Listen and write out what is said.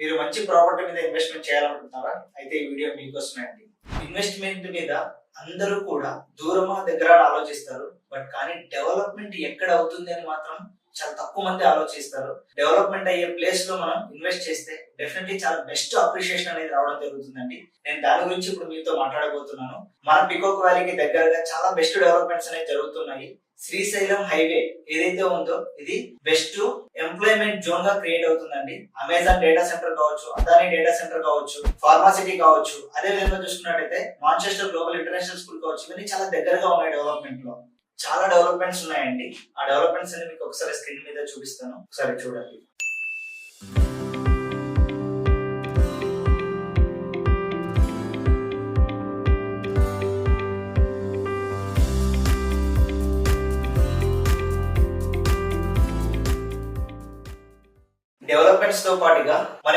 మీరు మంచి ప్రాపర్టీ మీద ఇన్వెస్ట్మెంట్ చేయాలనుకుంటున్నారా? అయితే ఈ వీడియో మీకోసమే అండి. ఇన్వెస్ట్మెంట్ మీద అందరూ కూడా దూరమా దగ్గర ఆలోచిస్తారు, బట్ కానీ డెవలప్మెంట్ ఎక్కడ అవుతుంది అని మాత్రం చాలా తక్కువ మంది ఆలోచిస్తారు. డెవలప్మెంట్ అయ్యే ప్లేస్ లో మనం ఇన్వెస్ట్ చేస్తే డెఫినెట్లీ చాలా బెస్ట్ అప్రిషియేషన్ అనేది రావడం జరుగుతుందండి. నేను దాని గురించి ఇప్పుడు మీతో మాట్లాడబోతున్నాను. మన పికాక్ వ్యాలీకి దగ్గరగా చాలా బెస్ట్ డెవలప్మెంట్స్ అనేవి జరుగుతున్నాయి. శ్రీశైలం హైవే ఏదైతే ఉందో ఇది బెస్ట్ ఎంప్లాయ్మెంట్ జోన్ గా క్రియేట్ అవుతుందండి. అమెజాన్ డేటా సెంటర్ కావచ్చు, అదానీ డేటా సెంటర్ కావచ్చు, ఫార్మాసిటీ కావచ్చు, అదే విధంగా చూసుకున్నట్టయితే మాంచెస్టర్ గ్లోబల్ ఇంటర్నేషనల్ స్కూల్ కావచ్చు, ఇవన్నీ చాలా దగ్గరగా ఉన్నాయి. డెవలప్మెంట్ లో చాలా డెవలప్మెంట్స్ ఉన్నాయండి. ఆ డెవలప్మెంట్స్ అన్ని మీకు ఒకసారి స్క్రీన్ మీద చూపిస్తాను, ఒకసారి చూడండి. డెవలప్మెంట్స్ తో పాటుగా మన